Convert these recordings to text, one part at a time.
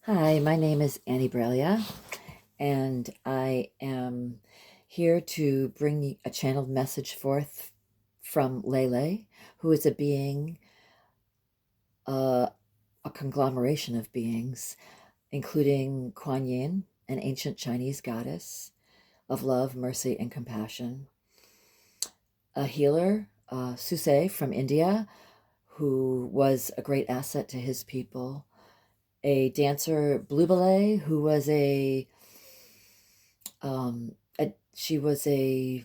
Hi, my name is Annie Breglia, and I am here to bring a channeled message forth from Lei Lei, who is a being, uh, a conglomeration of beings, including Kuan Yin, an ancient Chinese goddess of love, mercy, and compassion, a healer, Susei from India, who was a great asset to his people, a dancer, Blue Ballet, who was she was a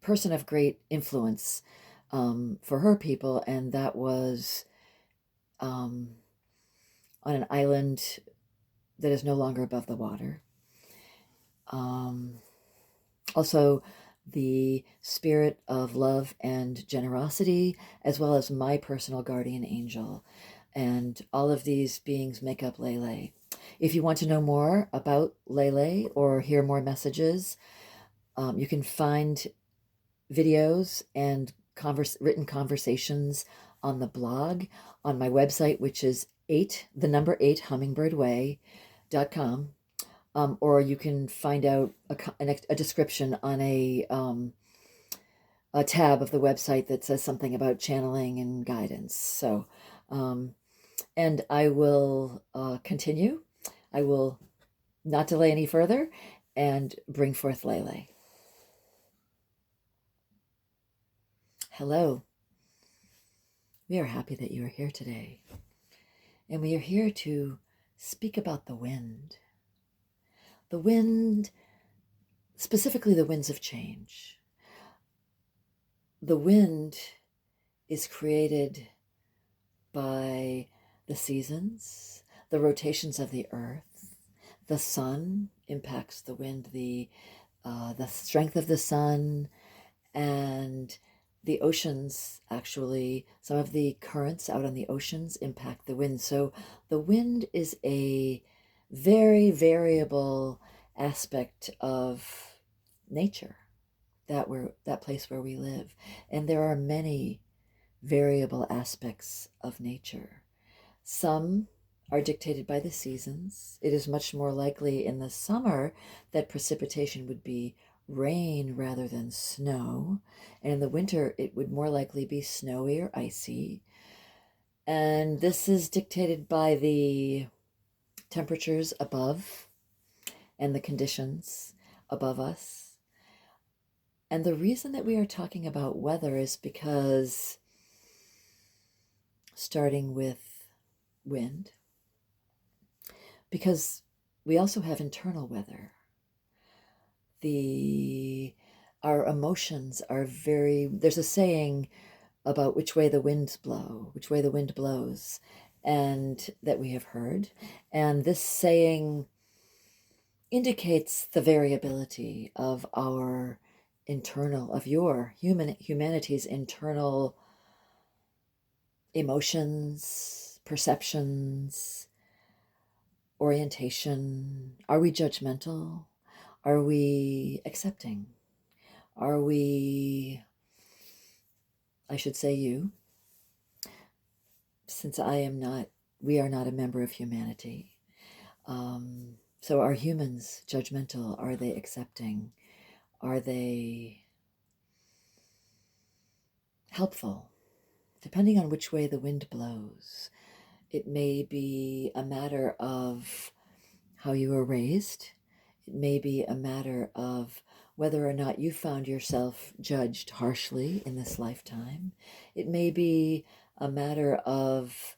person of great influence for her people, and that was um, on an island that is no longer above the water. Um, Also, the spirit of love and generosity, as well as my personal guardian angel. And all of these beings make up Lei Lei. If you want to know more about Lei Lei or hear more messages, you can find videos and written conversations on the blog on my website, which is the number 8 hummingbirdway.com. Or you can find out a description on a tab of the website that says something about channeling and guidance. So, and I will continue. I will not delay any further and bring forth Lei Lei. Hello. We are happy that you are here today. And we are here to speak about the wind. The wind, specifically the winds of change. The wind is created by the seasons, the rotations of the earth. The sun impacts the wind, the strength of the sun, and the oceans, actually, some of the currents out on the oceans impact the wind. So the wind is a very variable aspect of nature, that place where we live. And there are many variable aspects of nature. Some are dictated by the seasons. It is much more likely in the summer that precipitation would be rain rather than snow. And in the winter, it would more likely be snowy or icy. And this is dictated by the temperatures above and the conditions above us. And the reason that we are talking about weather is because, starting with wind, because we also have internal weather. Our emotions are there's a saying about which way the winds blow, which way the wind blows, and that we have heard. And this saying indicates the variability of your humanity's internal emotions, perceptions, orientation. Are we judgmental? Are we accepting? Are we, I should say you, since we are not a member of humanity. So are humans judgmental? Are they accepting? Are they helpful? Depending on which way the wind blows, it may be a matter of how you were raised. It may be a matter of whether or not you found yourself judged harshly in this lifetime. It may be a matter of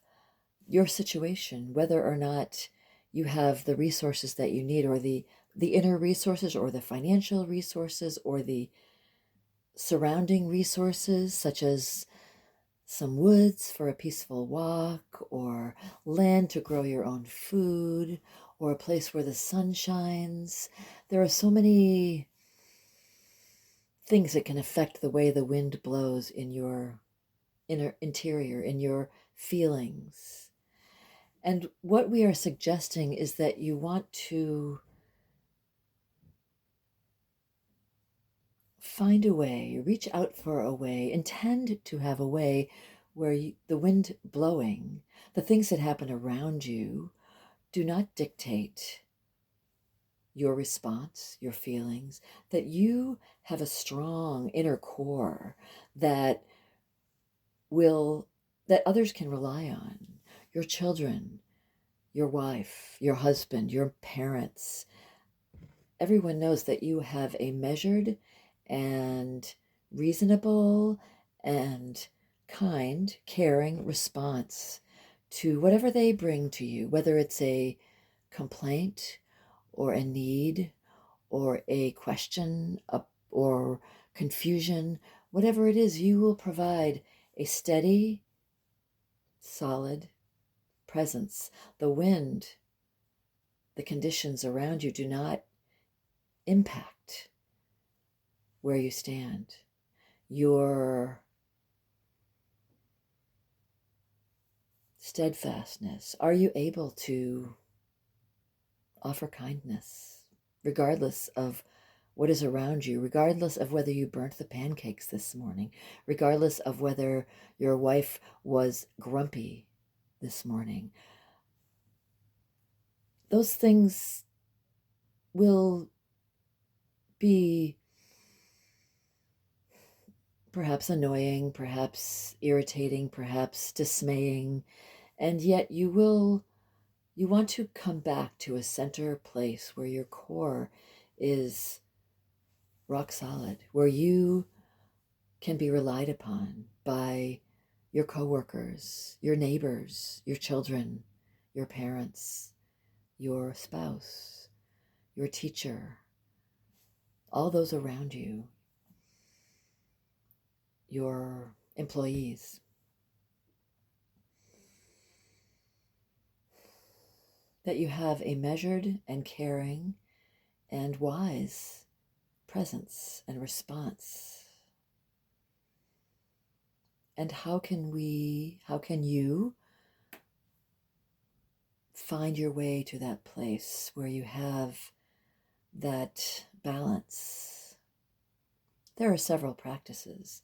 your situation, whether or not you have the resources that you need, or the inner resources, or the financial resources, or the surrounding resources, such as some woods for a peaceful walk, or land to grow your own food, or a place where the sun shines. There are so many things that can affect the way the wind blows in your interior, in your feelings. And what we are suggesting is that you want to find a way, reach out for a way, intend to have a way where the wind blowing, the things that happen around you, do not dictate your response, your feelings, that you have a strong inner core that will, that others can rely on. Your children, your wife, your husband, your parents, everyone knows that you have a measured and reasonable and kind, caring response to whatever they bring to you, whether it's a complaint or a need or a question or confusion, whatever it is, you will provide a steady, solid presence. The wind, the conditions around you do not impact where you stand. Your steadfastness, are you able to offer kindness regardless of what is around you, regardless of whether you burnt the pancakes this morning, regardless of whether your wife was grumpy this morning? Those things will be perhaps annoying, perhaps irritating, perhaps dismaying, and yet you want to come back to a center place where your core is rock solid, where you can be relied upon by your coworkers, your neighbors, your children, your parents, your spouse, your teacher, all those around you, your employees. That you have a measured and caring and wise presence and response. And how can you find your way to that place where you have that balance? There are several practices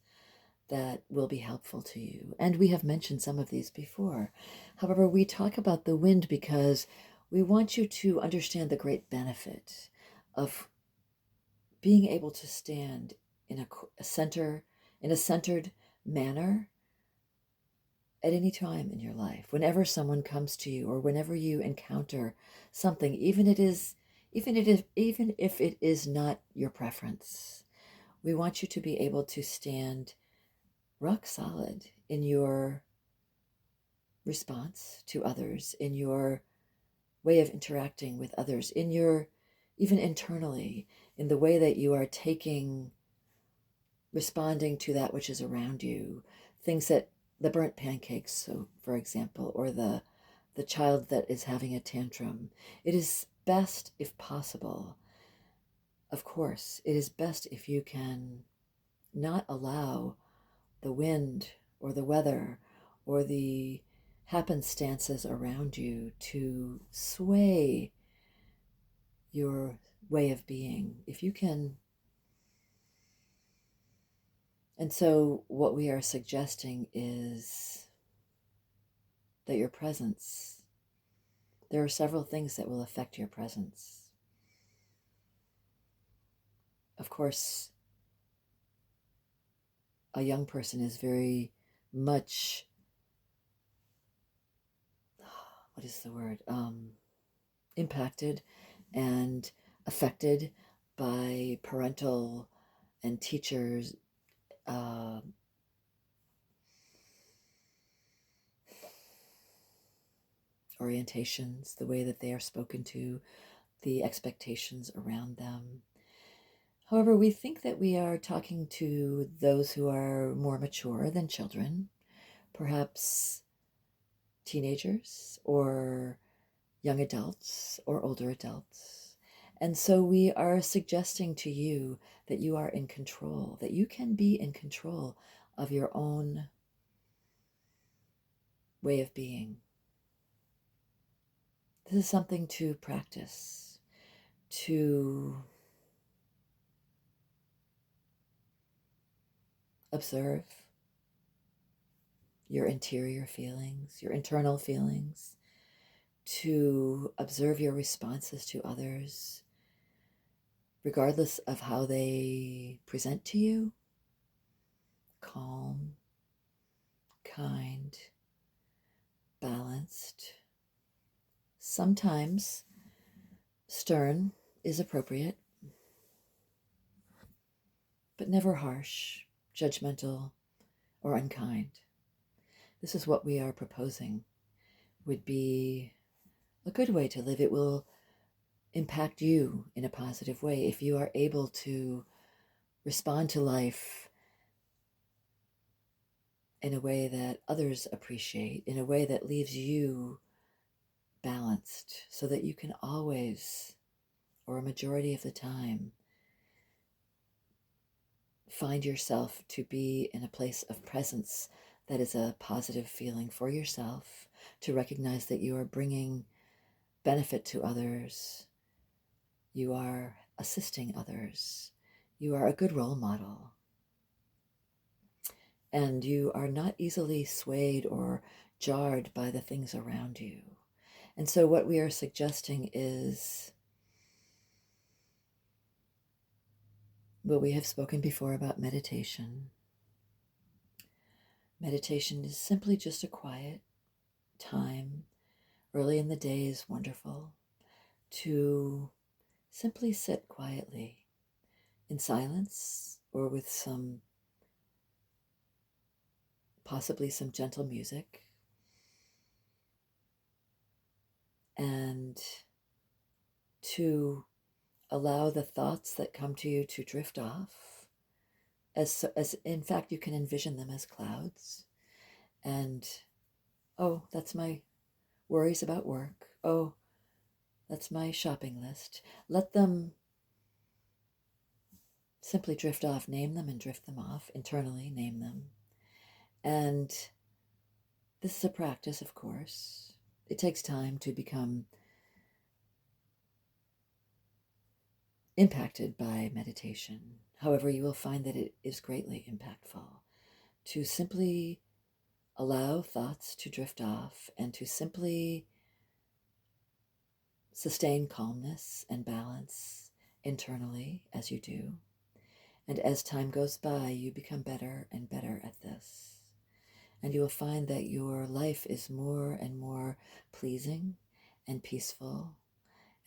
that will be helpful to you, and we have mentioned some of these before. However, we talk about the wind because we want you to understand the great benefit of being able to stand in a centered manner at any time in your life. Whenever someone comes to you or whenever you encounter something, even if it is not your preference, we want you to be able to stand rock solid in your response to others, in your way of interacting with others, in your, even internally, in the way that you are responding to that which is around you. Things that, the burnt pancakes, so for example, or the child that is having a tantrum. It is best, if possible, of course, it is best if you can not allow the wind or the weather or the happenstances around you to sway your way of being. If you can. And so what we are suggesting is that your presence, there are several things that will affect your presence. Of course, a young person is very much, what is the word, impacted and affected by parental and teachers' orientations, the way that they are spoken to, the expectations around them. However, we think that we are talking to those who are more mature than children, perhaps teenagers or young adults or older adults. And so we are suggesting to you that you are in control, that you can be in control of your own way of being. This is something to practice, to observe your interior feelings, your internal feelings, to observe your responses to others, regardless of how they present to you. Calm, kind, balanced. Sometimes stern is appropriate, but never harsh, judgmental, or unkind. This is what we are proposing would be a good way to live. It will impact you in a positive way if you are able to respond to life in a way that others appreciate, in a way that leaves you balanced, so that you can always, or a majority of the time, find yourself to be in a place of presence that is a positive feeling for yourself, to recognize that you are bringing benefit to others, you are assisting others, you are a good role model, and you are not easily swayed or jarred by the things around you. And so what we are suggesting is what we have spoken before about meditation. Meditation is simply just a quiet time. Early in the day is wonderful to simply sit quietly in silence or with possibly some gentle music, and to allow the thoughts that come to you to drift off, as in fact you can envision them as clouds. And, oh, that's my worries about work. Oh, that's my shopping list. Let them simply drift off. Name them and drift them off. Internally, name them. And this is a practice, of course. It takes time to become impacted by meditation. However, you will find that it is greatly impactful to simply allow thoughts to drift off and to simply sustain calmness and balance internally as you do. And as time goes by, you become better and better at this. And you will find that your life is more and more pleasing and peaceful,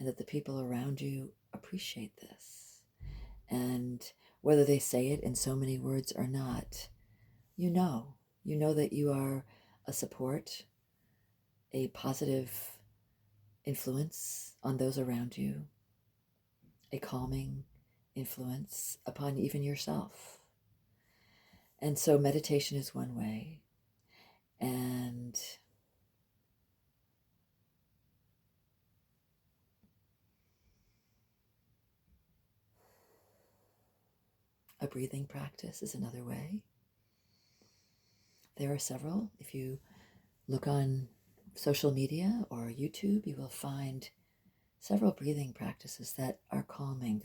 and that the people around you appreciate this. And whether they say it in so many words or not, you know that you are a support, a positive influence on those around you, a calming influence upon even yourself. And so meditation is one way. And a breathing practice is another way. There are several. If you look on social media or YouTube, you will find several breathing practices that are calming,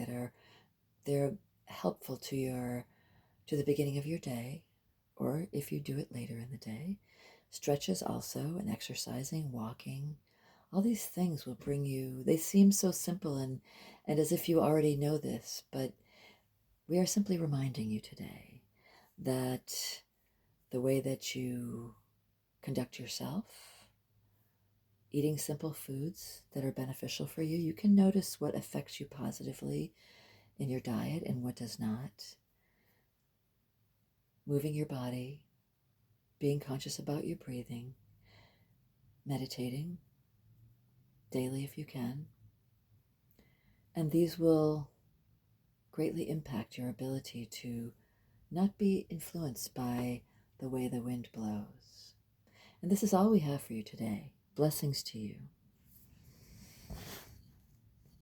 they're helpful to the beginning of your day, or if you do it later in the day. Stretches also, and exercising, walking, all these things will bring you, they seem so simple and as if you already know this, but we are simply reminding you today that the way that you conduct yourself, eating simple foods that are beneficial for you, you can notice what affects you positively in your diet and what does not. Moving your body, being conscious about your breathing, meditating daily if you can. And these will greatly impact your ability to not be influenced by the way the wind blows. And this is all we have for you today. Blessings to you.